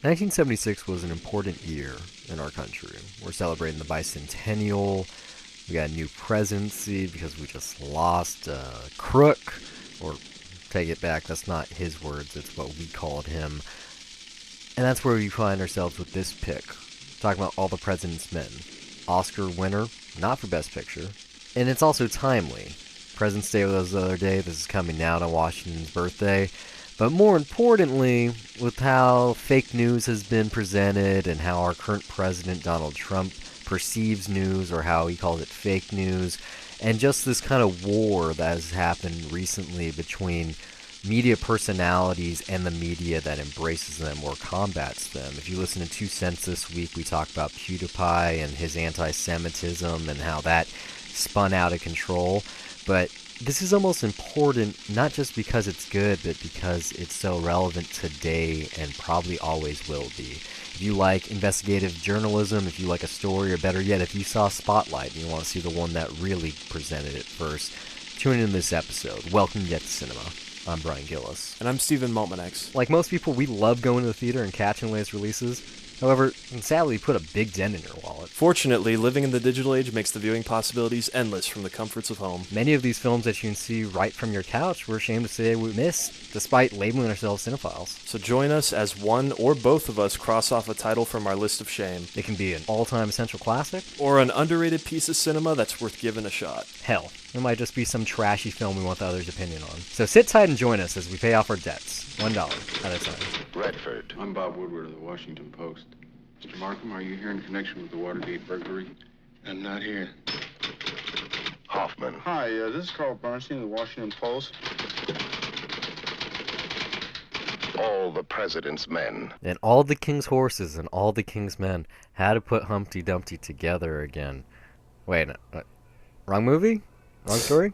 1976 was an important year in our country. We're celebrating the bicentennial. We got a new presidency because we just lost Crook, or take it back, that's not his words, it's what we called him. And that's where we find ourselves with this pick. Talking about All the President's Men. Oscar winner, not for Best Picture. And it's also timely. President's Day was the other day, this is coming now to Washington's birthday. But more importantly, with how fake news has been presented and how our current president, Donald Trump, perceives news, or how he calls it fake news, and just this kind of war that has happened recently between media personalities and the media that embraces them or combats them. If you listen to 2 Cents this week, we talk about PewDiePie and his anti-Semitism and how that spun out of control. But this is almost important, not just because it's good, but because it's so relevant today and probably always will be. If you like investigative journalism, if you like a story, or better yet, if you saw Spotlight and you want to see the one that really presented it first, tune in to this episode. Welcome yet to cinema. I'm Brian Gillis. And I'm Steven Maltmanex. Like most people, we love going to the theater and catching latest releases. However, sadly, put a big dent in your wallet. Fortunately, living in the digital age makes the viewing possibilities endless from the comforts of home. Many of these films that you can see right from your couch, we're ashamed to say we missed, despite labeling ourselves cinephiles. So join us as one or both of us cross off a title from our list of shame. It can be an all-time essential classic, or an underrated piece of cinema that's worth giving a shot. Hell, it might just be some trashy film we want the other's opinion on. So sit tight and join us as we pay off our debts, $1 at a time. Redford. I'm Bob Woodward of the Washington Post. Mr. Markham, are you here in connection with the Watergate burglary? I'm not here. Hoffman. Hi, this is Carl Bernstein of the Washington Post. All the President's Men. And all the king's horses and all the king's men had to put Humpty Dumpty together again. Wait, wrong movie? Wrong story?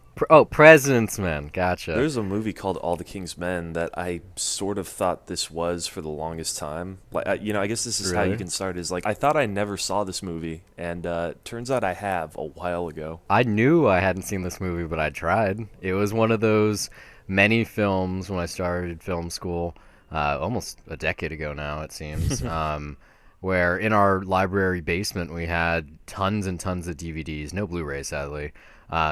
President's Men. Gotcha. There's a movie called All the King's Men that I sort of thought this was for the longest time. Like, I guess this is how you can start. Is like, I thought I never saw this movie, and turns out I have a while ago. I knew I hadn't seen this movie, but I tried. It was one of those many films when I started film school, almost a decade ago now, it seems. Where in our library basement we had tons and tons of DVDs, no Blu-rays, sadly.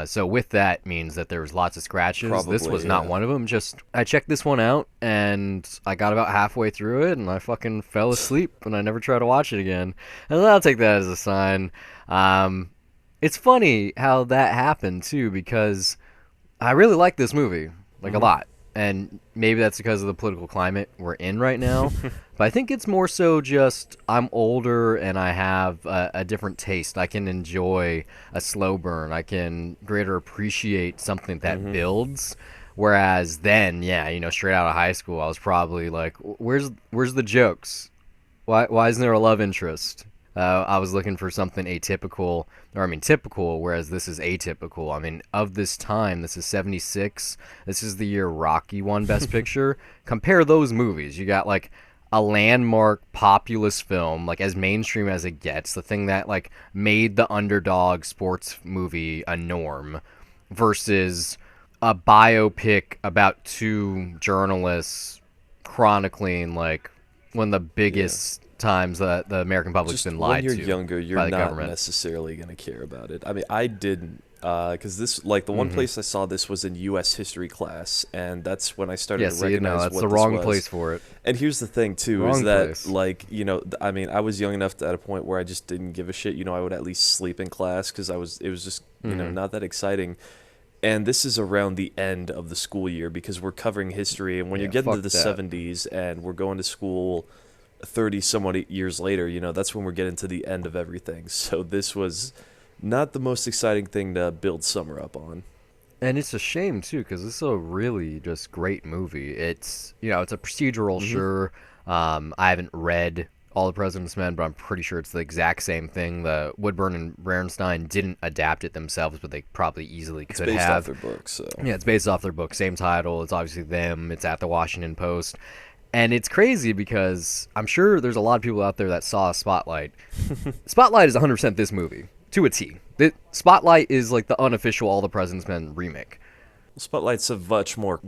So with that means that there was lots of scratches. Probably, this was not one of them. I checked this one out, and I got about halfway through it, and I fucking fell asleep, and I never tried to watch it again. And I'll take that as a sign. It's funny how that happened, too, because I really like this movie, a lot. And maybe that's because of the political climate we're in right now. But I think it's more so just I'm older and I have a different taste. I can enjoy a slow burn. I can greater appreciate something that builds. Whereas then, straight out of high school, I was probably like, where's the jokes? Why isn't there a love interest? I was looking for something typical, whereas this is atypical. Of this time, this is 76. This is the year Rocky won Best Picture. Compare those movies. You got, a landmark populist film, as mainstream as it gets, the thing that, made the underdog sports movie a norm, versus a biopic about 2 journalists chronicling, one of the biggest times that the American public's been lied to. When you're younger, you're not government. necessarily going to care about it. I didn't, because this, the one place I saw this was in U.S. history class, and that's when I started to recognize that's what the this wrong was. place for it. And here's the thing, too, Wrong is that, place. I was young enough at a point where I just didn't give a shit. I would at least sleep in class because it was just, not that exciting. And this is around the end of the school year because we're covering history, and when you get into the 70s and we're going to school 30 somewhat years later, that's when we're getting to the end of everything. So this was not the most exciting thing to build summer up on. And it's a shame too, because this is a really just great movie. It's it's a procedural, sure. I haven't read All the President's Men, but I'm pretty sure it's the exact same thing. The Woodburn and Bernstein didn't adapt it themselves, but they probably easily could have. It's based off their book, so. Yeah, it's based off their book. Same title. It's obviously them. It's at the Washington Post. And it's crazy because I'm sure there's a lot of people out there that saw Spotlight. Spotlight is 100% this movie, to a T. Spotlight is the unofficial All the President's Men remake. Spotlight's a much more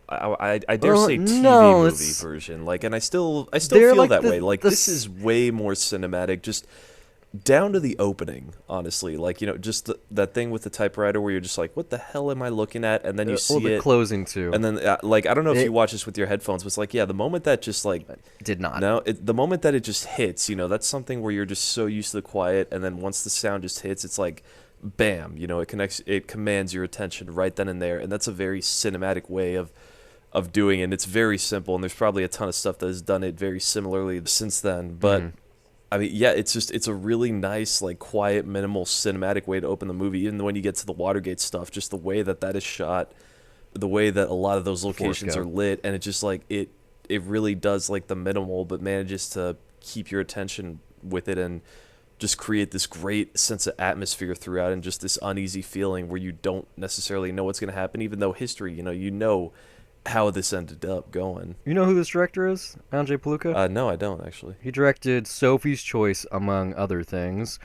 I dare say TV no, movie version. Like, and I still they're feel like that way. Like, this is way more cinematic. Just down to the opening, honestly. Like, just that thing with the typewriter where you're just like, what the hell am I looking at? And then you see the it closing too. and then like, I don't know if you watch this with your headphones, but it's like, yeah, the moment that just like did not. No, the moment that it just hits, that's something where you're just so used to the quiet, and then once the sound just hits, it's like, bam, it commands your attention right then and there, and that's a very cinematic way of doing it. And it's very simple, and there's probably a ton of stuff that has done it very similarly since then, but I mean, yeah, it's a really nice, like, quiet, minimal, cinematic way to open the movie. Even when you get to the Watergate stuff, just the way that is shot, the way that a lot of those locations are lit, and it just, like, it really does, like, the minimal, but manages to keep your attention with it and just create this great sense of atmosphere throughout, and just this uneasy feeling where you don't necessarily know what's going to happen, even though history, you know how this ended up going. You know who this director is? Andrzej Paluka? No, I don't, actually. He directed Sophie's Choice, among other things.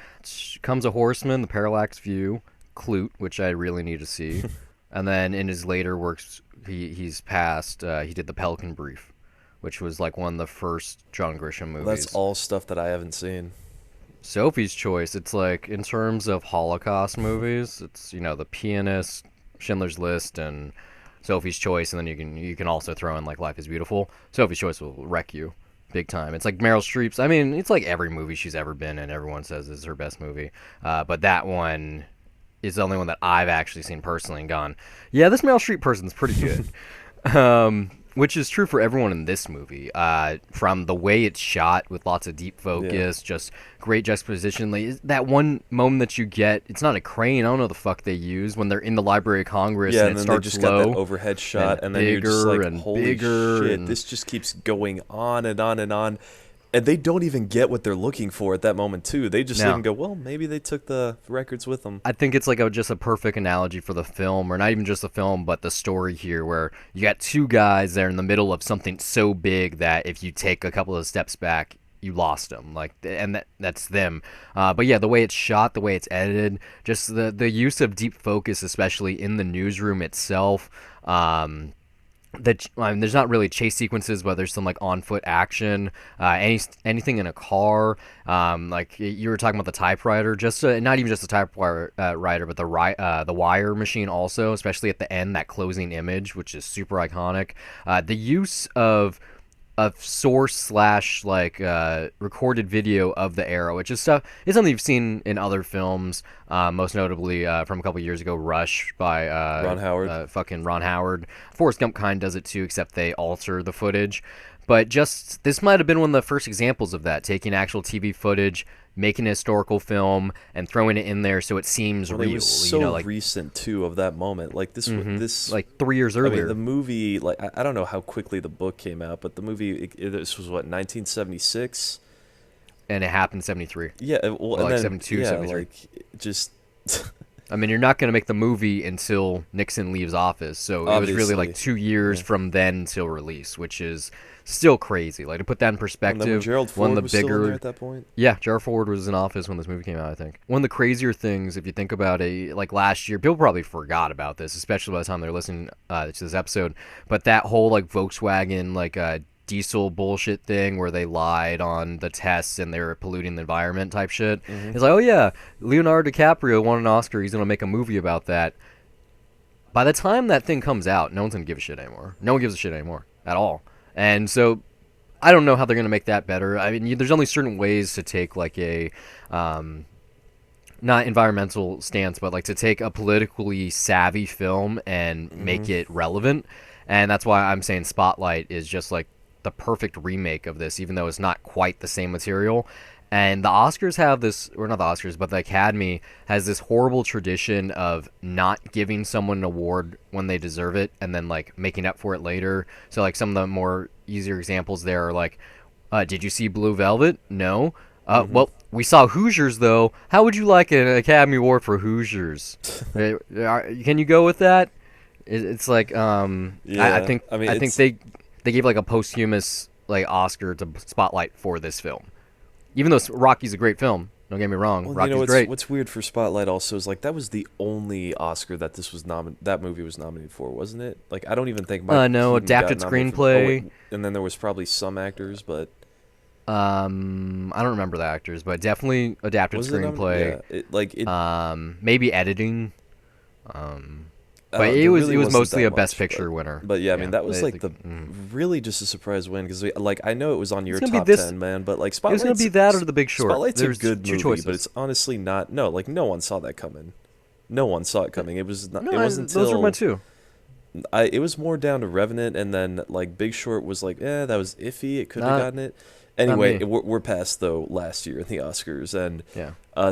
Comes a Horseman, The Parallax View, Clute, which I really need to see. And then in his later works, he's passed, he did The Pelican Brief, which was like one of the first John Grisham movies. That's all stuff that I haven't seen. Sophie's Choice, it's like, in terms of Holocaust movies, it's, The Pianist, Schindler's List, and Sophie's Choice, and then you can also throw in like Life is Beautiful. Sophie's Choice will wreck you big time. It's like Meryl Streep's. I mean, it's like every movie she's ever been in, everyone says is her best movie. But that one is the only one that I've actually seen personally and gone, yeah, this Meryl Streep person's pretty good. Which is true for everyone in this movie. From the way it's shot with lots of deep focus, just great juxtaposition. Like, that one moment that you get, it's not a crane. I don't know the fuck they use when they're in the Library of Congress, and it starts they just low, got that overhead shot, and then you're just like, holy shit, this just keeps going on and on and on. And they don't even get what they're looking for at that moment, too. They just even go, well, maybe they took the records with them. I think it's like just a perfect analogy for the film, or not even just the film, but the story here, where you got two guys there in the middle of something so big that if you take a couple of steps back, you lost them. Like, and that's them. But yeah, the way it's shot, the way it's edited, just the use of deep focus, especially in the newsroom itself. There's not really chase sequences, but there's some like on foot action, anything in a car. Like you were talking about the typewriter, just not even just the typewriter, but the wire machine also, especially at the end, that closing image, which is super iconic. The use of source / like recorded video of the era, which is something you've seen in other films, most notably from a couple years ago, Rush by Ron Howard. Fucking Ron Howard. Forrest Gump kind does it too, except they alter the footage. But just this might have been one of the first examples of that, taking actual TV footage, making a historical film, and throwing it in there so it seems real. It was so recent too of that moment. Like this like 3 years earlier. I mean, the movie, like, I don't know how quickly the book came out, but the movie, this was what, 1976, and it happened in 73. Yeah, well, or and like then, 72, yeah, 73. like just. I mean, you're not going to make the movie until Nixon leaves office, so it was really like 2 years from then till release, which is still crazy. Like, to put that in perspective, Gerald Ford was still in there at that point. Yeah, Gerald Ford was in office when this movie came out, I think. One of the crazier things, if you think about it, like last year, people probably forgot about this, especially by the time they're listening to this episode, but that whole like Volkswagen like diesel bullshit thing where they lied on the tests and they're polluting the environment type shit. It's like, oh yeah, Leonardo DiCaprio won an Oscar, he's gonna make a movie about that. By the time that thing comes out, no one's gonna give a shit anymore. No one gives a shit anymore at all. And so I don't know how they're gonna make that better. I mean, there's only certain ways to take like a not environmental stance, but like to take a politically savvy film and make it relevant. And that's why I'm saying Spotlight is just like the perfect remake of this, even though it's not quite the same material. And the Oscars have this, or not the Oscars, but the Academy has this horrible tradition of not giving someone an award when they deserve it and then like making up for it later. So like some of the more easier examples there are like, did you see Blue Velvet? No. Well, we saw Hoosiers though. How would you like an Academy Award for Hoosiers? Can you go with that? It's like I think they gave like a posthumous like Oscar to Spotlight for this film, even though Rocky's a great film. Don't get me wrong. Well, Rocky's great. what's weird for Spotlight also is like that was the only Oscar that that movie was nominated for, wasn't it? Like I don't even think Michael No, Keaton got adapted nominated screenplay. and then there was probably some actors, but I don't remember the actors, but definitely adapted was it screenplay. Maybe editing. But it was really wasn't mostly that a Best much, Picture winner. But yeah, I mean that was they- like the really just a surprise win because like I know it was on your gonna be top this- 10, man, but like It was Spotlight's going to be that or The Big Short. Spotlight's There's a good two movie, choices. but it's honestly not. No, like no one saw that coming. No one saw it coming. It was not. No, it wasn't until those were my two. It was more down to Revenant, and then like Big Short was like, that was iffy. It could have gotten it. Anyway, me. we're past though last year in the Oscars, and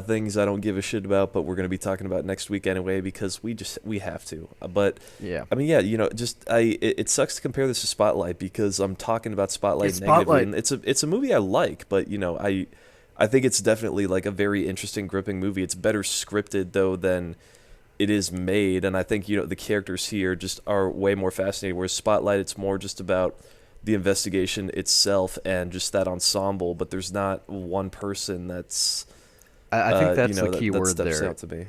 things I don't give a shit about, but we're gonna be talking about next week anyway because we have to. But Yeah. I mean, it sucks to compare this to Spotlight because I'm talking about Spotlight It's negatively. Spotlight. And it's a movie I like, but I think it's definitely like a very interesting, gripping movie. It's better scripted though than it is made, and I think the characters here just are way more fascinating. Whereas Spotlight, it's more just about the investigation itself and just that ensemble, but there's not one person that's. I think that's the key that word steps there. out to me.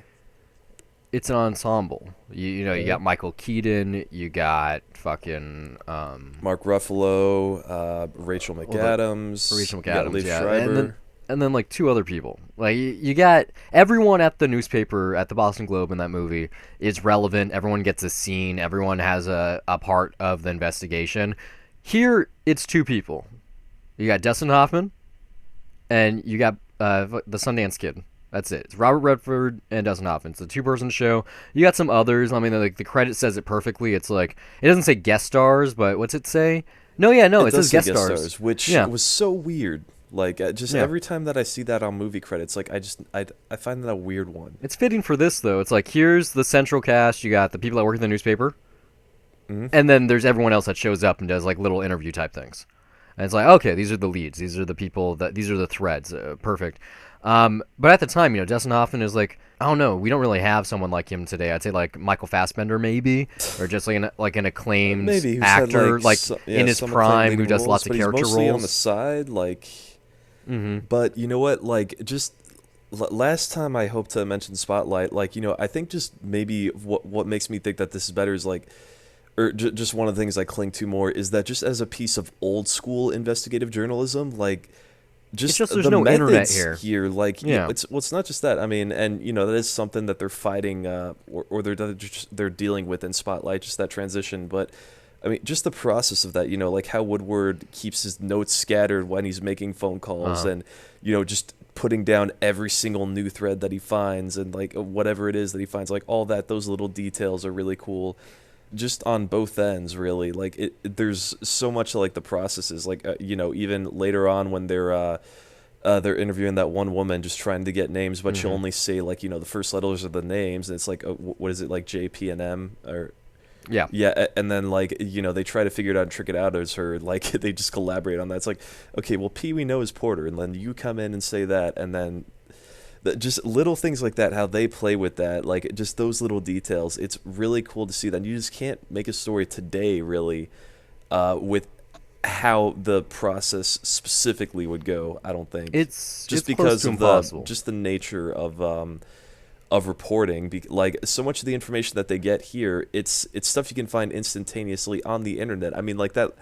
It's an ensemble. You got Michael Keaton, you got fucking Mark Ruffalo, Rachel McAdams, Rachel you got McAdams, Liev yeah, Schreiber. and then like two other people. Like you got everyone at the newspaper at the Boston Globe in that movie is relevant. Everyone gets a scene. Everyone has a part of the investigation. Here it's two people. You got Dustin Hoffman, and you got the Sundance Kid. That's it. It's Robert Redford and Dustin Hoffman. It's a two-person show. You got some others. I mean, like the credit says it perfectly. It's like it doesn't say guest stars, but what's it say? It does says say guest stars, which was so weird. Like every time that I see that on movie credits, like I find that a weird one. It's fitting for this though. It's like here's the central cast. You got the people that work in the newspaper, and then there's everyone else that shows up and does like little interview type things. And it's like, okay, these are the leads. These are the people these are the threads. Perfect. But at the time, Dustin Hoffman is like, I don't know, we don't really have someone like him today. I'd say like Michael Fassbender maybe, or just like an acclaimed maybe actor, in his some prime acclaimed who does roles, lots of but character he's mostly roles on the side, like. But you know what? Like just last time I hope to mention Spotlight. Like I think just maybe what makes me think that this is better is like. Or just one of the things I cling to more is that just as a piece of old school investigative journalism, like just there's the no methods internet here, like it's not just that. I mean, and that is something that they're fighting or they're dealing with in Spotlight, just that transition. But I mean, just the process of that, like how Woodward keeps his notes scattered when he's making phone calls, and just putting down every single new thread that he finds, and like whatever it is that he finds, like all that, those little details are really cool. Just on both ends, really. Like there's so much like the processes, like even later on when they're interviewing that one woman, just trying to get names, but she'll only say like the first letters of the names, and it's like what is it, like JP and M, or and then like they try to figure it out and trick it out as her, like they just collaborate on that. It's like, okay, well P we know is Porter, and then you come in and say that, and then just little things like that, how they play with that, like just those little details. It's really cool to see that. You just can't make a story today, really, with how the process specifically would go. I don't think it's because of impossible. the nature of reporting. Like so much of the information that they get here, it's stuff you can find instantaneously on the internet. I mean, like that.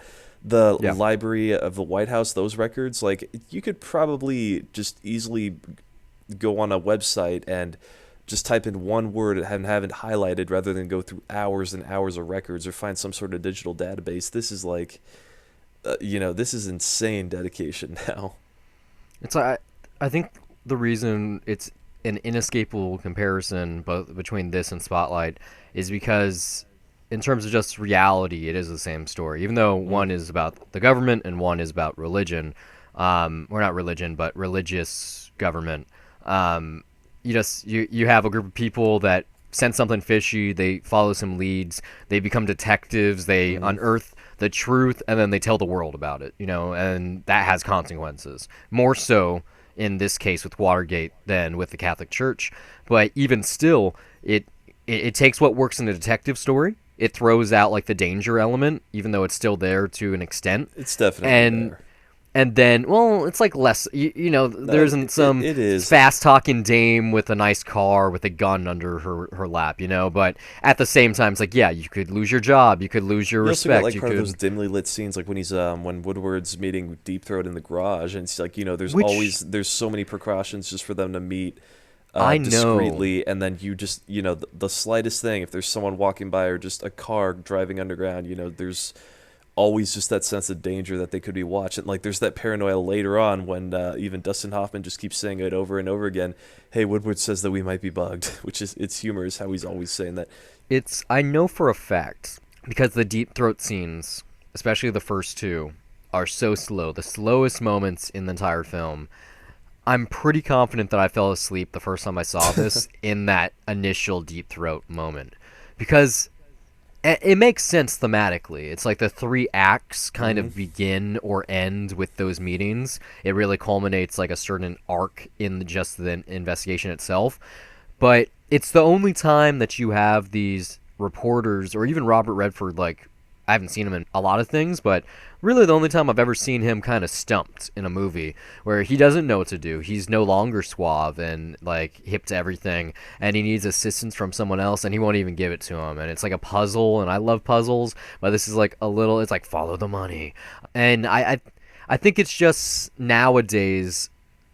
The library of the White House, those records, like you could probably just easily go on a website and just type in one word and have it highlighted rather than go through hours and hours of records or find some sort of digital database. This is like, this is insane dedication now. It's I think the reason it's an inescapable comparison both between this and Spotlight is because in terms of just reality, it is the same story. Even though one is about the government and one is about religion, or not religion, but religious government. You have a group of people that sense something fishy, they follow some leads, they become detectives, they unearth the truth, and then they tell the world about it, and that has consequences. More so in this case with Watergate than with the Catholic Church. But even still, it takes what works in a detective story. It throws out like the danger element, even though it's still there to an extent. It's definitely there. And then, well, it's like less, No, there isn't some it is. fast-talking dame with a nice car with a gun under her lap, but at the same time, it's like, yeah, you could lose your job, you could lose your You also get respect, like you part of those could, dimly lit scenes, like when he's when Woodward's meeting Deep Throat in the garage, and it's like which there's so many precautions just for them to meet I know, discreetly, and then you just the slightest thing, if there's someone walking by or just a car driving underground, there's always just that sense of danger that they could be watching. Like there's that paranoia later on when even Dustin Hoffman just keeps saying it over and over again. Hey, Woodward says that we might be bugged, which is it's humorous how he's always saying that. I know for a fact, because the Deep Throat scenes, especially the first two, are so slow, the slowest moments in the entire film. I'm pretty confident that I fell asleep the first time I saw this in that initial Deep Throat moment. Because it makes sense thematically. It's like the three acts kind of begin or end with those meetings. It really culminates like a certain arc in just the investigation itself. But it's the only time that you have these reporters, or even Robert Redford, like, I haven't seen him in a lot of things, but really the only time I've ever seen him kind of stumped in a movie where he doesn't know what to do. He's no longer suave and like hip to everything, and he needs assistance from someone else, and he won't even give it to him. And it's like a puzzle, and I love puzzles, but this is like it's like follow the money, and I think it's just nowadays.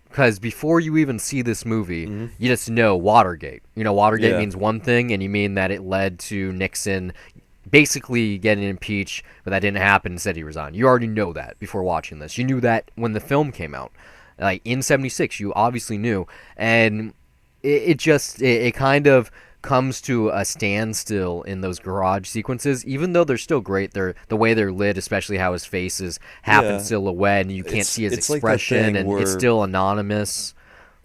Because before you even see this movie, you just know Watergate. Watergate Yeah. means one thing, and you mean that it led to Nixon basically getting impeached, but that didn't happen. Instead, he resigned. You already know that before watching this. You knew that when the film came out. Like, in 76, you obviously knew. And it kind of comes to a standstill in those garage sequences, even though they're still great. The way they're lit, especially how his face is half in Yeah. silhouette and you can't see his It's like that expression, thing and it's where still anonymous.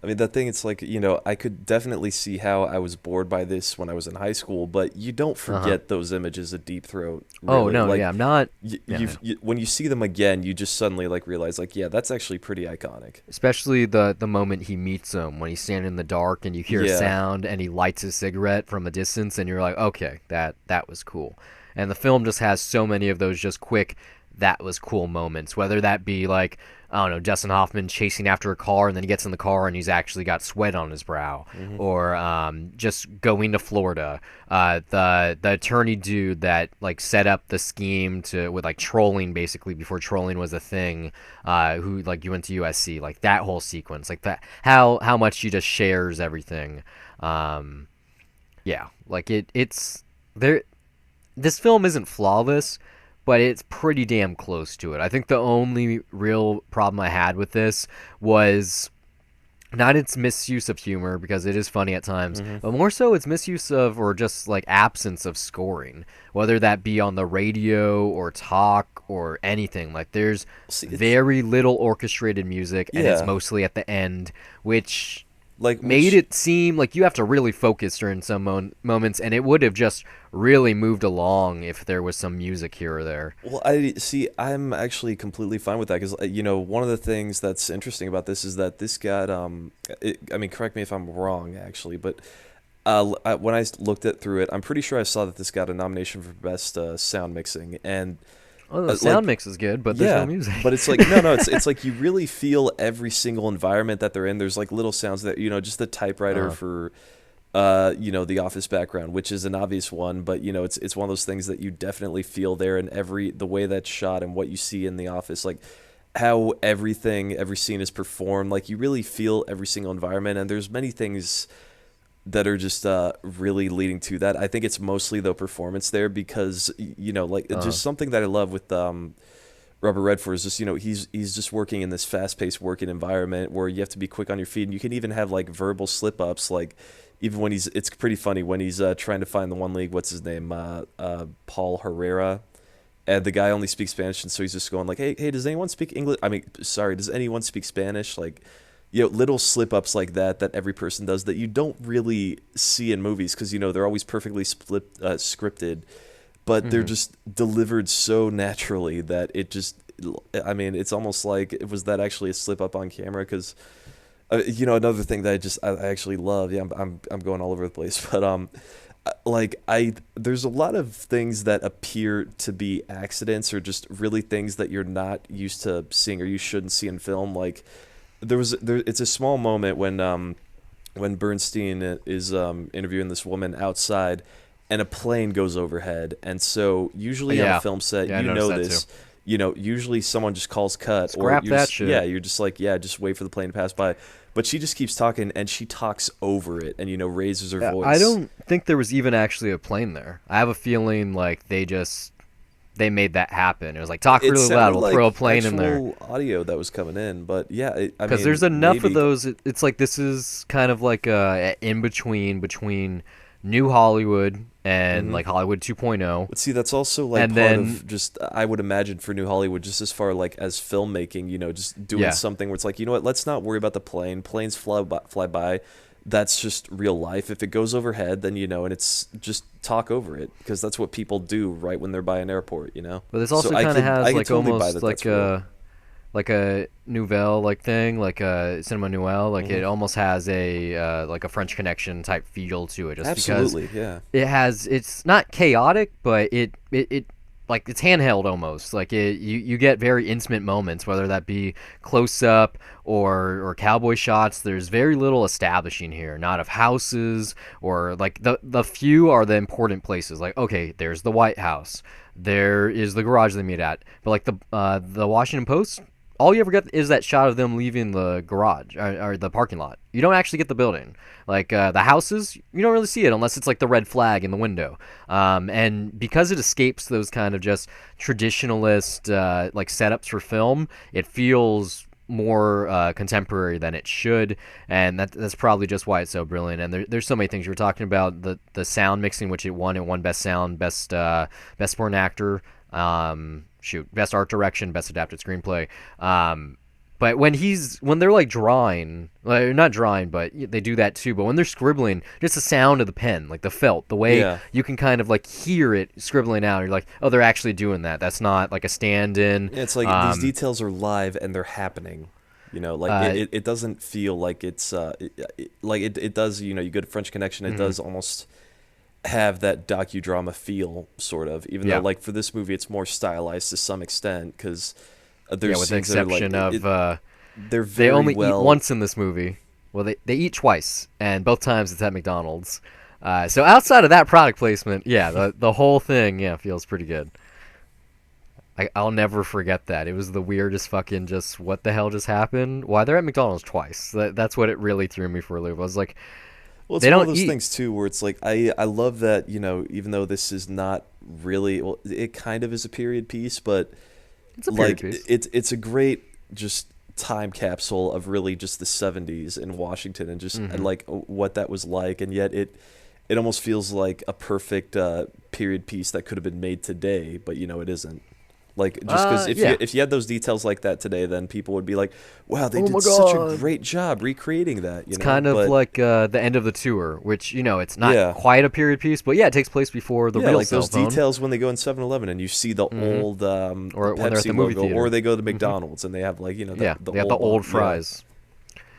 I mean, that thing, it's like, I could definitely see how I was bored by this when I was in high school, but you don't forget those images of Deep Throat. Oh Really. no, Like, yeah, I'm not. you, Yeah, you've, you, when you see them again, you just suddenly like realize, like, yeah, that's actually pretty iconic. especially the moment he meets him when he's standing in the dark and you hear a Yeah. sound and he lights his cigarette from a distance, and you're like, okay, that was cool. And the film just has so many of those just quick that was cool moments, whether that be like, I don't know, Dustin Hoffman chasing after a car and then he gets in the car and he's actually got sweat on his brow, or just going to Florida. The attorney dude that like set up the scheme with like trolling, basically before trolling was a thing, who like you went to USC, like that whole sequence, like that, how much he just shares everything. Yeah, like it's there. This film isn't flawless, but it's pretty damn close to it. I think the only real problem I had with this was not its misuse of humor, because it is funny at times, but more so its misuse of, or just like absence of scoring, whether that be on the radio or talk or anything. Like there's See, very little orchestrated music, and it's Yeah. mostly at the end, which Like, made it seem like you have to really focus during some moments, and it would have just really moved along if there was some music here or there. Well, I'm actually completely fine with that because one of the things that's interesting about this is that this got I mean, correct me if I'm wrong actually, but when I looked through it, I'm pretty sure I saw that this got a nomination for best sound mixing, and Oh, the sound like, mix is good, but there's no music. but it's like no, it's like you really feel every single environment that they're in. There's like little sounds that just the typewriter for the Office background, which is an obvious one, but it's one of those things that you definitely feel there, and the way that's shot and what you see in the Office, like how every scene is performed, like you really feel every single environment, and there's many things that are just really leading to that. I think it's mostly the performance there because just something that I love with Robert Redford is just he's just working in this fast-paced working environment where you have to be quick on your feet, and you can even have like verbal slip-ups, like even when it's pretty funny when he's trying to find the one league, what's his name, Paul Herrera, and the guy only speaks Spanish, and so he's just going like, hey, does anyone speak English? I mean, sorry, does anyone speak Spanish? Like, little slip-ups like that every person does that you don't really see in movies because, they're always perfectly scripted, but they're just delivered so naturally that it just, I mean, it's almost like, was that actually a slip-up on camera? Because, another thing that I actually love, I'm going all over the place, but there's a lot of things that appear to be accidents or just really things that you're not used to seeing or you shouldn't see in film. Like it's a small moment when Bernstein is interviewing this woman outside and a plane goes overhead. And so usually on a film set, I noticed that too. Usually someone just calls cut. Scrap or that shit. Yeah, you're just like, just wait for the plane to pass by. But she just keeps talking, and she talks over it and, raises her voice. I don't think there was even actually a plane there. I have a feeling like they made that happen. It was like, talk really loud, we'll throw a plane in there. Audio that was coming in, but yeah. Because there's enough of those. It's like this is kind of like a in-between New Hollywood and like Hollywood 2.0. But see, that's also like of just, I would imagine for New Hollywood, just as far like as filmmaking, just doing something where it's like, let's not worry about the plane. Planes fly by. That's just real life. If it goes overhead, then and it's just talk over it, because that's what people do right when they're by an airport. But this also kind of has like almost like a nouvelle like thing, like a cinema nouvelle, like it almost has a like a French Connection type feel to it, just absolutely, because it's not chaotic, but it like it's handheld almost. Like you get very intimate moments, whether that be close up or cowboy shots. There's very little establishing here, not of houses, or like the few are the important places. Like, okay, there's the White House, there is the garage they meet at, but like the Washington Post, all you ever get is that shot of them leaving the garage or the parking lot. You don't actually get the building. Like the houses, you don't really see it unless it's like the red flag in the window. And because it escapes those kind of just traditionalist like setups for film, it feels more contemporary than it should, and that's probably just why it's so brilliant. And there's so many things you were talking about, the sound mixing, which it won best sound, best supporting actor. Best art direction, best adapted screenplay. But when they're like drawing, not drawing, but they do that too. But when they're scribbling, just the sound of the pen, like the felt, the way you can kind of like hear it scribbling out. You're like, oh, they're actually doing that. That's not like a stand-in. Yeah, it's like these details are live and they're happening. It doesn't feel like it's like it does. You go to French Connection, it does almost have that docudrama feel, sort of, even though like for this movie it's more stylized to some extent, because there's with the exception of they only eat once in this movie. Well, they eat twice, and both times it's at McDonald's. So outside of that product placement, the whole thing feels pretty good. I'll never forget that. It was the weirdest fucking just, what the hell just happened? Why they're at McDonald's twice? That's what it really threw me for a loop. I was like, well, it's one of those things too where it's like I love that, even though this is not really, well, it kind of is a period piece, but it's a period piece. It's a great just time capsule of really just the 70s in Washington and just like what that was like, and yet it almost feels like a perfect period piece that could have been made today, but it isn't. Like, just because if you had those details like that today, then people would be like, wow, they did such a great job recreating that. It's kind of like the end of the tour, which, it's not quite a period piece, but it takes place before the real like cell those phone. details when they go in 7-Eleven and you see the old or when they're at Pepsi the movie logo, theater. or they go to McDonald's and they have like, they have the old fries.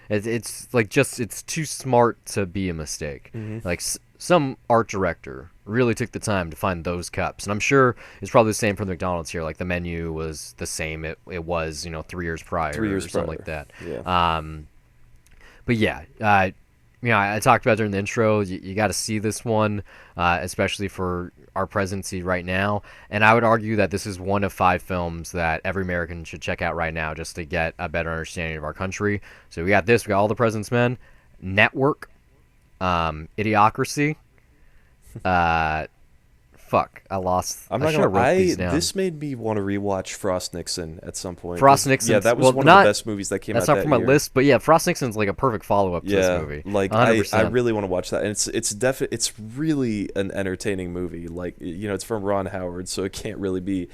It's like, just, it's too smart to be a mistake. Like, some art director really took the time to find those cups, and I'm sure it's probably the same for the McDonald's here. Like, the menu was the same it was 3 years prior, or something like that. But I talked about during the intro, you got to see this one, especially for our presidency right now, and I would argue that this is one of 5 films that every American should check out right now just to get a better understanding of our country. So we got All the President's Men, Network, Idiocracy. Fuck, I lost. I'm not gonna lie. This made me want to rewatch Frost Nixon at some point. Frost Nixon. Yeah, that was one of the best movies that came out that year. That's not from my list, but Frost Nixon's like a perfect follow-up to this movie. Like 100%. I really want to watch that, and it's really an entertaining movie. Like, it's from Ron Howard, so it can't really be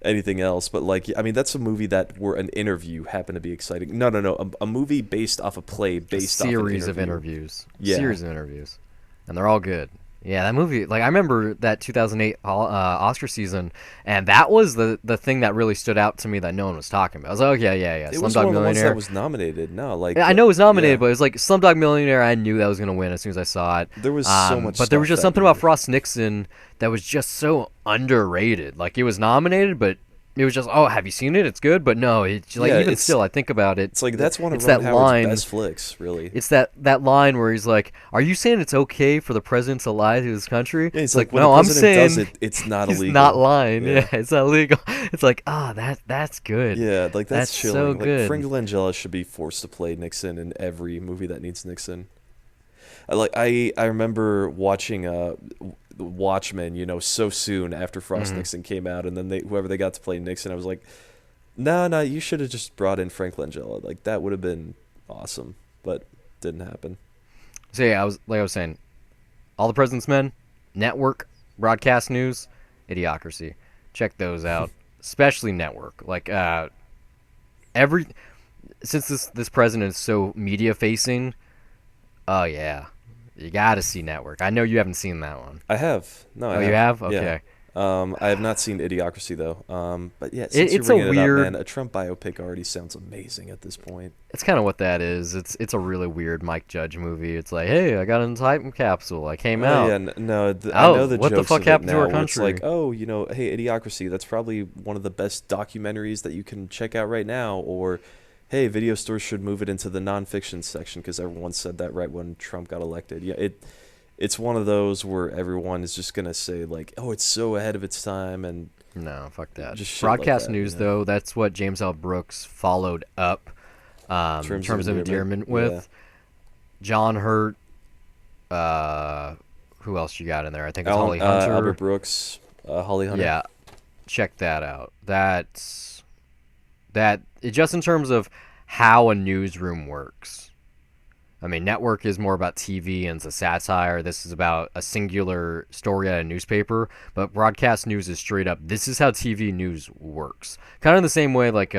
anything else. But like, I mean, that's a movie that where an interview happened to be exciting. No, a movie based off a play based off an interview. Series of interviews, and they're all good. Yeah, that movie, like I remember that 2008 Oscar season, and that was the thing that really stood out to me that no one was talking about. I was like, okay, yeah, It was one Slumdog of the ones that Millionaire. was nominated. No, like Yeah, I know it was nominated, yeah, but it was like Slumdog Millionaire. I knew that was gonna win as soon as I saw it. there was so much But there was stuff just that something about year. Frost Nixon that was just so underrated. Like it was nominated, but it was just, oh, have you seen it? It's good, but no, it's like Yeah, even still, I think about it. it's like that's one of It's Ron that Howard's line. best flicks, really. It's that line where he's like, "Are you saying it's okay for the president to lie to his country?" Yeah, it's It's like like, when the no, I'm president does saying it, it's not he's not illegal. lying. Yeah. Yeah, it's not legal. It's like, that's good. Yeah, like that's so chilling. Like good. Frank Langella should be forced to play Nixon in every movie that needs Nixon. I remember watching Watchmen, so soon after Frost Nixon came out, and then whoever they got to play Nixon, I was like, no, you should have just brought in Frank Langella. Like that would have been awesome, but didn't happen. So yeah, I was saying, All the President's Men, Network, Broadcast News, Idiocracy. Check those out, especially Network. Like every since this president is so media facing. Oh yeah, you got to see Network. I know you haven't seen that one. I have. No, Oh, you have? Yeah. Okay. I have not seen Idiocracy though. But yeah, since you're It's a bringing it up, weird. man, a Trump biopic already sounds amazing at this point. It's kind of what that is. It's a really weird Mike Judge movie. It's like, hey, I got in a time capsule. I came out. Yeah, no, I know the what the jokes fuck of it happened to now, our where it's country? like, oh, hey, Idiocracy, that's probably one of the best documentaries that you can check out right now, or hey, video stores should move it into the nonfiction section because everyone said that right when Trump got elected. Yeah, it's one of those where everyone is just gonna say like, oh, it's so ahead of its time, and No, fuck that. just shit like Broadcast that, News, though, that's what James L. Brooks followed up in terms of endearment with. yeah. John Hurt. Who else you got in there? I think it's Holly Hunter. Albert Brooks, Holly Hunter. Yeah, check that out. Just in terms of how a newsroom works. I mean, Network is more about TV and it's a satire. This is about a singular story at a newspaper. But Broadcast News is straight up, this is how TV news works. Kind of the same way like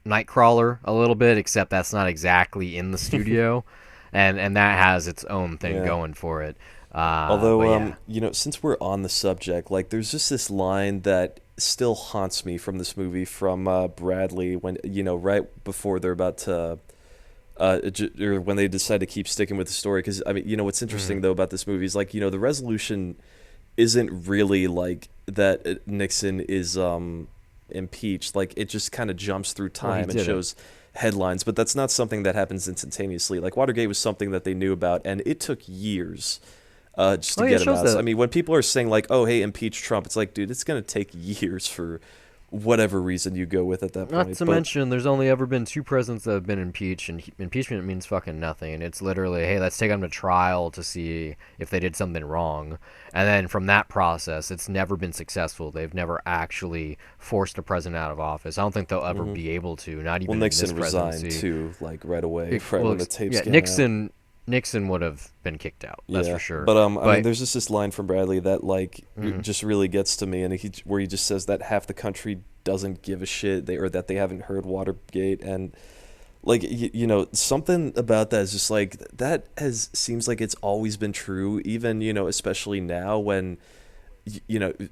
Nightcrawler a little bit, except that's not exactly in the studio. and that has its own thing going for it. Although, since we're on the subject, like there's just this line that still haunts me from this movie from Bradley when, right before they're about to... or when they decide to keep sticking with the story, because I mean, what's interesting though about this movie is like, the resolution isn't really like that Nixon is impeached. Like it just kind of jumps through time and shows headlines, but that's not something that happens instantaneously. Like Watergate was something that they knew about, and it took years just to get him out. So, I mean, when people are saying like, "Oh, hey, impeach Trump," it's like, dude, it's gonna take years for whatever reason you go with at that point. Not to mention, there's only ever been 2 presidents that have been impeached, and impeachment means fucking nothing. It's literally, hey, let's take them to trial to see if they did something wrong. And then from that process, it's never been successful. They've never actually forced a president out of office. I don't think they'll ever be able to, not even in this Nixon presidency. resigned too, like right away, when the tapes came out. Nixon would have been kicked out. That's for sure. But I mean, there's just this line from Bradley that like just really gets to me, and where he just says that half the country doesn't give a shit, or that they haven't heard Watergate, and like something about that is just like seems like it's always been true, even especially now when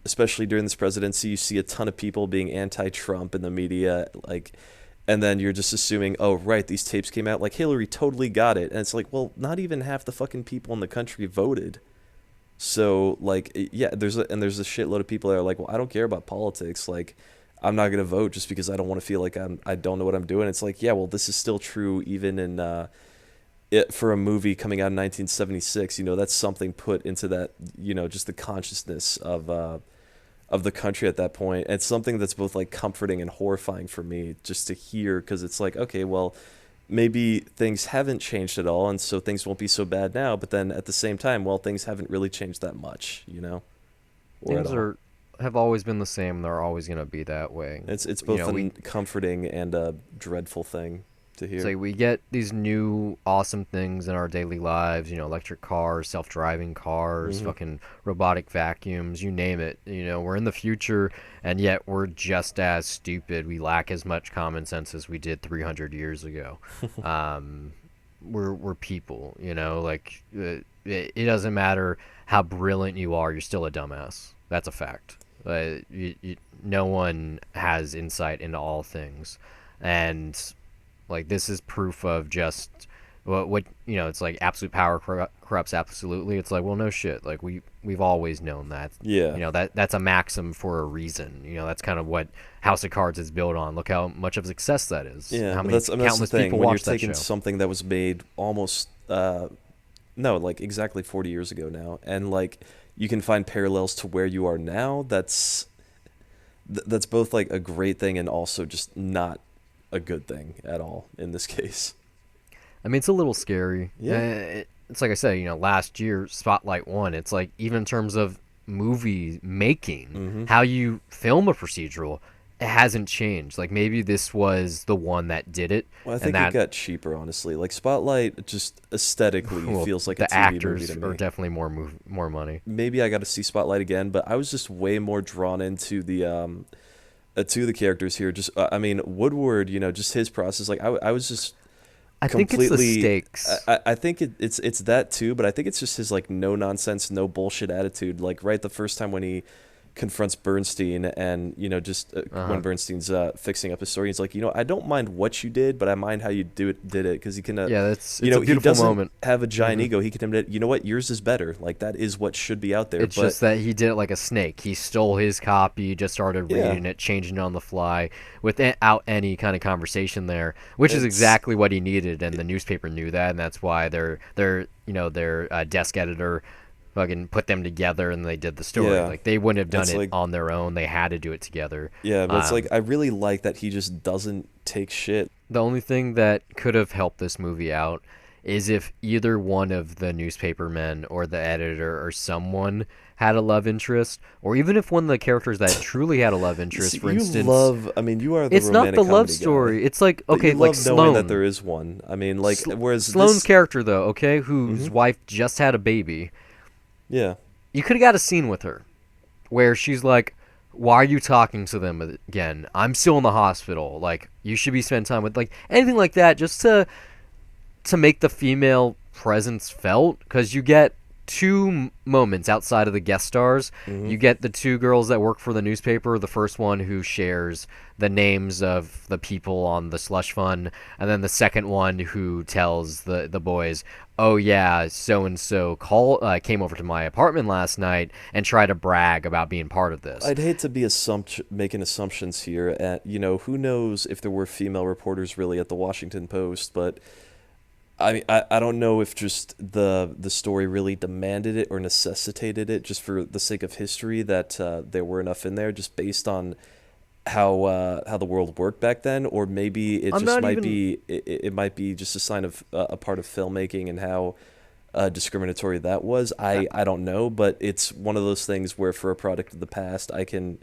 especially during this presidency, you see a ton of people being anti-Trump in the media, like. And then you're just assuming, oh, right, these tapes came out. Like, Hillary totally got it. And it's like, well, not even half the fucking people in the country voted. So, like, yeah, there's a shitload of people that are like, well, I don't care about politics. Like, I'm not going to vote just because I don't want to feel like I don't know what I'm doing. It's like, yeah, well, this is still true even in for a movie coming out in 1976. That's something put into that, just the consciousness of the country at that point. It's something that's both like comforting and horrifying for me just to hear, because it's like, okay, well, maybe things haven't changed at all, and so things won't be so bad now, but then at the same time, well, things haven't really changed that much, Things have always been the same. They're always going to be that way. It's both a comforting and a dreadful thing to hear. It's like we get these new awesome things in our daily lives, electric cars, self-driving cars, fucking robotic vacuums, you name it. We're in the future, and yet we're just as stupid. We lack as much common sense as we did 300 years ago. We're people, like it doesn't matter how brilliant you are, you're still a dumbass. That's a fact. No one has insight into all things, and like this is proof of just what it's like absolute power corrupts absolutely. It's like, well, no shit. Like we've always known that. Yeah. That's a maxim for a reason. That's kind of what House of Cards is built on. Look how much of success that is. Yeah, how but many that's the countless thing. people When you're watch that taking show. something that was made almost no, like exactly 40 years ago now, and like you can find parallels to where you are now. That's both like a great thing and also just not a good thing at all in this case. I mean, it's a little scary. Yeah. It's like I said, last year Spotlight won. It's like even in terms of movie making, how you film a procedural, it hasn't changed. Like maybe this was the one that did it. Well, I think it got cheaper, honestly. Like Spotlight just aesthetically feels like a the TV movie actors to me. are definitely more money. Maybe I got to see Spotlight again, but I was just way more drawn into the characters here. Just I mean, Woodward, just his process. Like I was just I think it's the stakes. I think it's that too, but I think it's just his like no nonsense, no bullshit attitude. Like right the first time when he confronts Bernstein and when Bernstein's fixing up his story, he's like, I don't mind what you did, but I mind how you did it, because he can it's a he beautiful doesn't moment. have a giant ego. He can admit, what, yours is better. Like that is what should be out there. It's just that he did it like a snake. He stole his copy, just started reading it, changing it on the fly without any kind of conversation there, which is exactly what he needed, and the newspaper knew that, and that's why their desk editor fucking put them together and they did the story. Like they wouldn't have done it on their own. They had to do it together. Yeah, but it's like I really like that he just doesn't take shit. The only thing that could have helped this movie out is if either one of the newspaper men or the editor or someone had a love interest, or even if one of the characters that truly had a love interest, for instance. You are the it's not the love guy. story. It's like, okay, you like love Sloane. knowing that there is one. I mean, like, whereas Sloane's character, though, okay, whose wife just had a baby. Yeah. You could have got a scene with her where she's like, why are you talking to them again? I'm still in the hospital. Like, you should be spending time with, like, anything like that, just to make the female presence felt, because you get two moments outside of the guest stars. You get the two girls that work for the newspaper, the first one who shares the names of the people on the slush fund, and then the second one who tells the boys, oh yeah, so-and-so came over to my apartment last night and tried to brag about being part of this. I'd hate to be making assumptions here at, who knows if there were female reporters really at the Washington Post, but I mean, I don't know if just the story really demanded it or necessitated it just for the sake of history, that there were enough in there just based on how the world worked back then, or maybe it might be just a sign of a part of filmmaking and how discriminatory that was. I don't know, but it's one of those things where for a product of the past, I can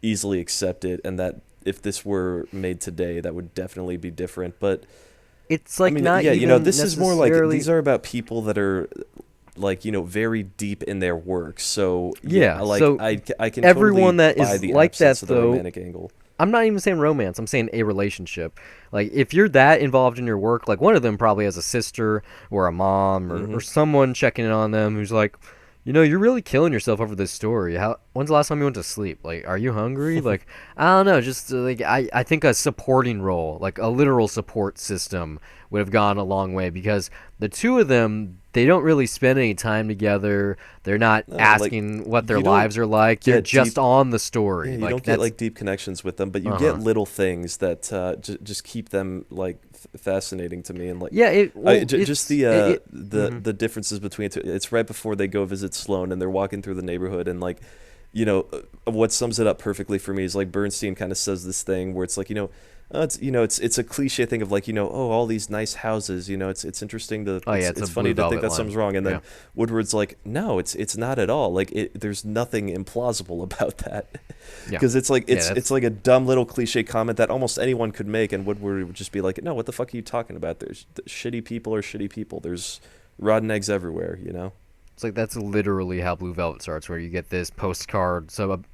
easily accept it, and that if this were made today, that would definitely be different. But it's like, I mean, not yeah, even this is more like, these are about people that are like, very deep in their work. So like so I can everyone totally that buy is the like that, absence of the though, romantic angle. I'm not even saying romance. I'm saying a relationship. Like, if you're that involved in your work, like, one of them probably has a sister or a mom or someone checking in on them who's like, you're really killing yourself over this story. When's the last time you went to sleep? Like, are you hungry? Like, I don't know. Just like, I think a supporting role, like a literal support system, would have gone a long way, because the two of them, they don't really spend any time together. They're not asking what their lives are like. They're just on the story. Yeah, you don't get like deep connections with them, but you get little things that just keep them like fascinating to me. And like, just the differences between it. It's right before they go visit Sloane and they're walking through the neighborhood, and like, what sums it up perfectly for me is like Bernstein kind of says this thing where it's like, it's a cliche thing of like, all these nice houses, it's interesting to, it's funny to think that something's wrong, and then Woodward's like, no, it's not at all. Like, there's nothing implausible about that, because it's like it's like a dumb little cliche comment that almost anyone could make, and Woodward would just be like, no, what the fuck are you talking about? There's shitty people are shitty people. There's rotten eggs everywhere, It's like, that's literally how Blue Velvet starts, where you get this postcard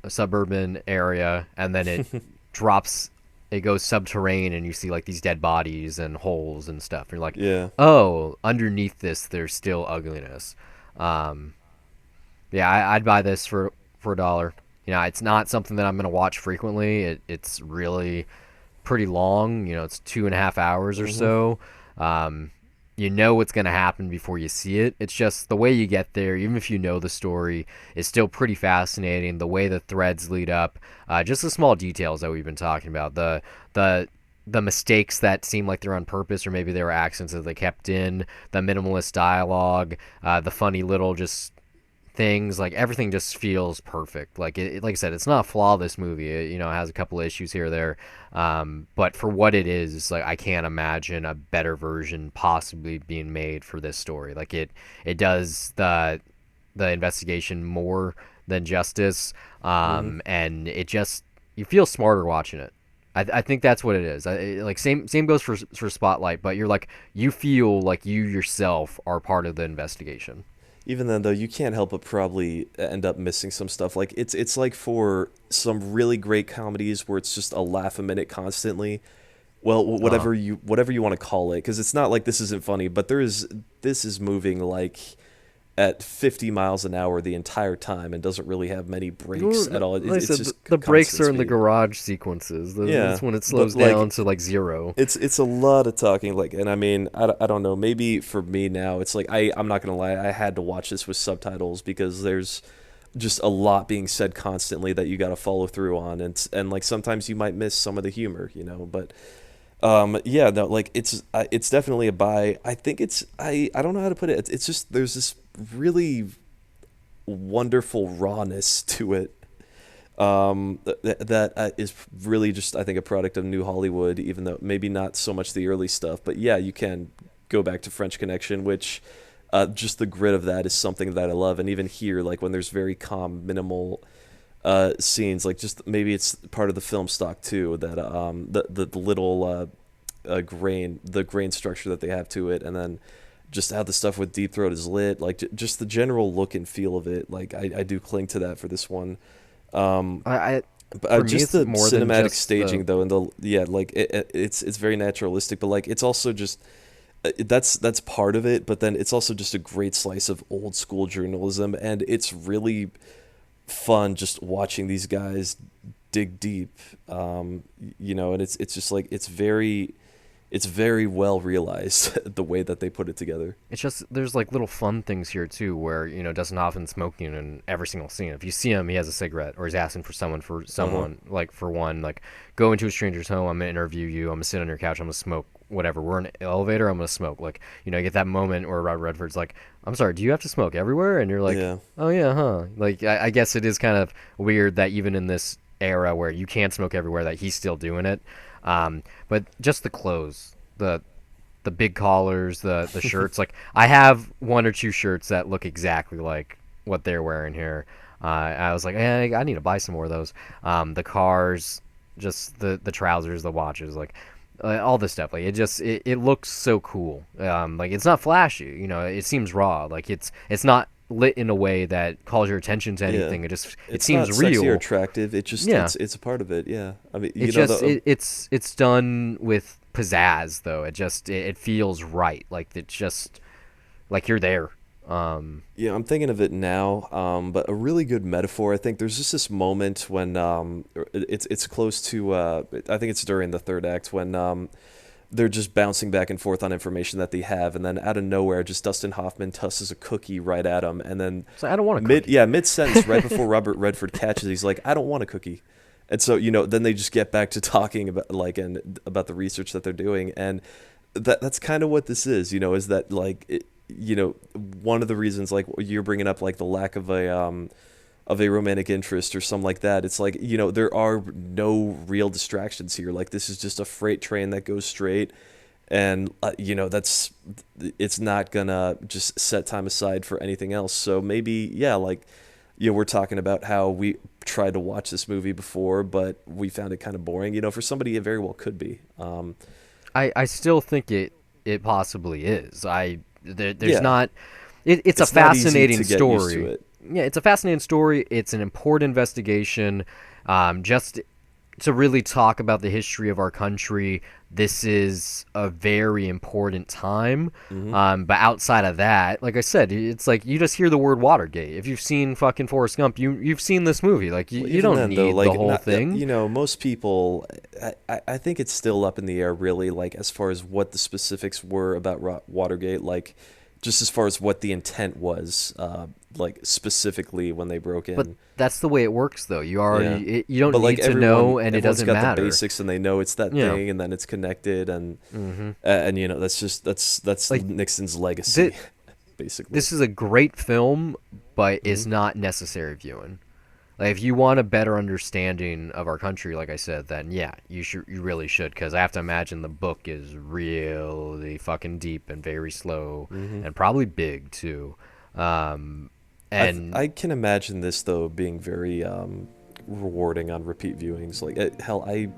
suburban area, and then it drops. It goes subterranean, and you see like these dead bodies and holes and stuff. And you're like, oh, underneath this, there's still ugliness. Um, yeah, I'd buy this for $1. It's not something that I'm gonna watch frequently. It's really pretty long. It's 2.5 hours or Mm-hmm. so. You know what's going to happen before you see it. It's just the way you get there, even if you know the story, is still pretty fascinating. The way the threads lead up, just the small details that we've been talking about, the mistakes that seem like they're on purpose or maybe they were accents that they kept in, the minimalist dialogue, the funny little just things, like everything just feels perfect. Like like I said, it's not a flawless movie. It has a couple of issues here or there, but for what it is, like I can't imagine a better version possibly being made for this story. Like it does the investigation more than justice, Mm-hmm. and it just you feel smarter watching it. I think that's what it is. Like same goes for Spotlight, but you feel like you yourself are part of the investigation. Even then, though, you can't help but probably end up missing some stuff. Like it's like for some really great comedies where it's just a laugh a minute constantly. Well, Uh-huh. whatever you want to call it, because it's not like this isn't funny, but this is moving like at 50 miles an hour the entire time and doesn't really have many breaks at all. Like I It's said, just the breaks constant are in the speed. garage sequences. Yeah, That's when it but slows like down to like zero. it's a lot of talking. Like, and I mean, I don't know. Maybe for me now, it's like I'm not gonna lie. I had to watch this with subtitles because there's just a lot being said constantly that you got to follow through on, and like sometimes you might miss some of the humor. But yeah, no, like it's definitely a buy. I think I don't know how to put it. It's just there's this really wonderful rawness to it, that is really just I think a product of New Hollywood, even though maybe not so much the early stuff. But yeah, you can go back to French Connection, which just the grit of that is something that I love. And even here, like when there's very calm, minimal scenes, like just maybe it's part of the film stock too, that the little the grain structure that they have to it, and then just how the stuff with Deep Throat is lit, like just the general look and feel of it. Like I do cling to that for this one. Um, I but for me, just it's the more than cinematic just the. staging though, and the yeah, like it's very naturalistic, but like it's also just that's part of it. But then it's also just a great slice of old school journalism, and it's really fun just watching these guys dig deep. And it's just like it's very well realized the way that they put it together. It's just there's like little fun things here too, where Dustin Hoffman's smoking in every single scene. If you see him, he has a cigarette, or he's asking for Uh huh. someone like for one, like go into a stranger's home. I'm gonna interview you. I'm gonna sit on your couch. I'm gonna smoke. Whatever. We're in an elevator. I'm gonna smoke. Like you get that moment where Robert Redford's like, "I'm sorry, do you have to smoke everywhere?" And you're like, Yeah. "Oh yeah, huh?" Like I guess it is kind of weird that even in this era where you can't smoke everywhere, that he's still doing it. But just the clothes, the big collars, the shirts. Like I have one or two shirts that look exactly like what they're wearing here. I was like, I need to buy some more of those. The cars, just the trousers, the watches, like all this stuff. Like it looks so cool. Like it's not flashy, It seems raw. Like it's not lit in a way that calls your attention to Yeah. anything. It It's seems not sexy or real. attractive. It just Yeah, it's a part of it. Yeah. I mean, it's just it's done with pizzazz though. It feels right. Like it's just like you're there. Um, yeah, I'm thinking of it now. But a really good metaphor. I think there's just this moment when it's close to I think it's during the third act when they're just bouncing back and forth on information that they have, and then out of nowhere, just Dustin Hoffman tosses a cookie right at him, and then so I don't want a cookie. mid sentence, right before Robert Redford catches, he's like, "I don't want a cookie," and so then they just get back to talking about about the research that they're doing, and that's kind of what this is, is that like one of the reasons like you're bringing up like the lack of a romantic interest or something like that. It's like, there are no real distractions here. Like this is just a freight train that goes straight, and that's it's not gonna just set time aside for anything else. So maybe yeah, like we're talking about how we tried to watch this movie before, but we found it kind of boring. For somebody it very well could be. I still think it possibly is. There's Yeah, not. It's a it's not easy fascinating to get used to story. it. Yeah, it's a fascinating story. It's an important investigation. Just to really talk about the history of our country, this is a very important time. But outside of that, like I said, it's like you just hear the word Watergate. If you've seen fucking Forrest Gump, you've seen this movie. Like you don't then, need though, like, the whole thing. You know, most people, I think it's still up in the air, really, like, as far as what the specifics were about Watergate, like, just as far as what the intent was, like, specifically when they broke in. But that's the way it works, though. You already you don't But, like, need to know, and it everyone's doesn't got matter. the basics, and they know it's that thing, and then it's connected, and you know, that's like Nixon's legacy, basically. This is a great film, but it's not necessary viewing. Like, if you want a better understanding of our country, like I said, then yeah, you really should, because I have to imagine the book is really fucking deep and very slow, and probably big too. And I can imagine this, though, being very rewarding on repeat viewings. Like, hell, I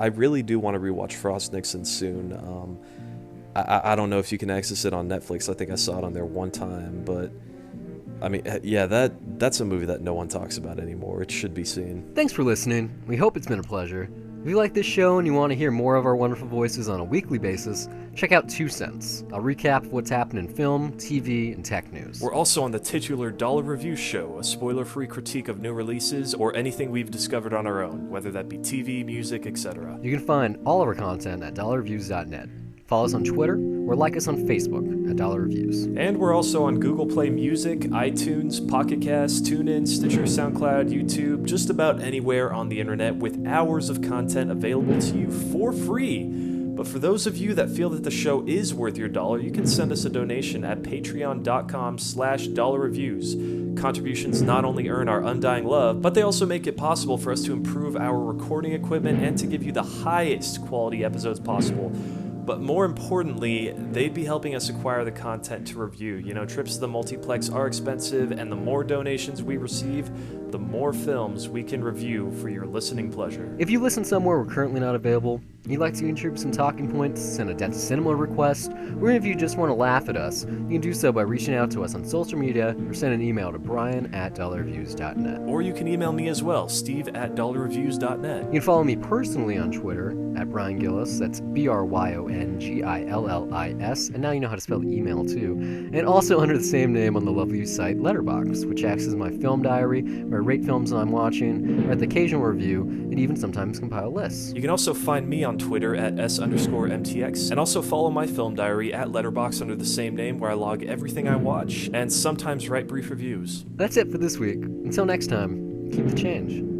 really do want to rewatch Frost Nixon soon. I don't know if you can access it on Netflix. I think I saw it on there one time, but I mean, yeah, that's a movie that no one talks about anymore. It should be seen. Thanks for listening. We hope it's been a pleasure. If you like this show and you want to hear more of our wonderful voices on a weekly basis, check out 2 Cents. I'll recap what's happened in film, TV, and tech news. We're also on the titular Dollar Review Show, a spoiler-free critique of new releases or anything we've discovered on our own, whether that be TV, music, etc. You can find all of our content at dollarreviews.net. Follow us on Twitter or like us on Facebook at Dollar Reviews. And we're also on Google Play Music, iTunes, Pocket Cast, TuneIn, Stitcher, SoundCloud, YouTube, just about anywhere on the internet with hours of content available to you for free. But for those of you that feel that the show is worth your dollar, you can send us a donation at patreon.com/dollarreviews. Contributions not only earn our undying love, but they also make it possible for us to improve our recording equipment and to give you the highest quality episodes possible. But more importantly, they'd be helping us acquire the content to review. You know, trips to the multiplex are expensive, and the more donations we receive, the more films we can review for your listening pleasure. If you listen somewhere we're currently not available, you'd like to contribute some talking points, send a Death to Cinema request, or if you just want to laugh at us, you can do so by reaching out to us on social media or send an email to brian@dollarreviews.net. Or you can email me as well, steve@dollarreviews.net. You can follow me personally on Twitter at Brian Gillis, that's BRYONGILLIS, and now you know how to spell email too, and also under the same name on the lovely site Letterboxd, which acts as my film diary, where I rate films I'm watching, write the occasional review, and even sometimes compile lists. You can also find me on Twitter at S_MTX, and also follow my film diary at Letterboxd under the same name, where I log everything I watch, and sometimes write brief reviews. That's it for this week. Until next time, keep the change.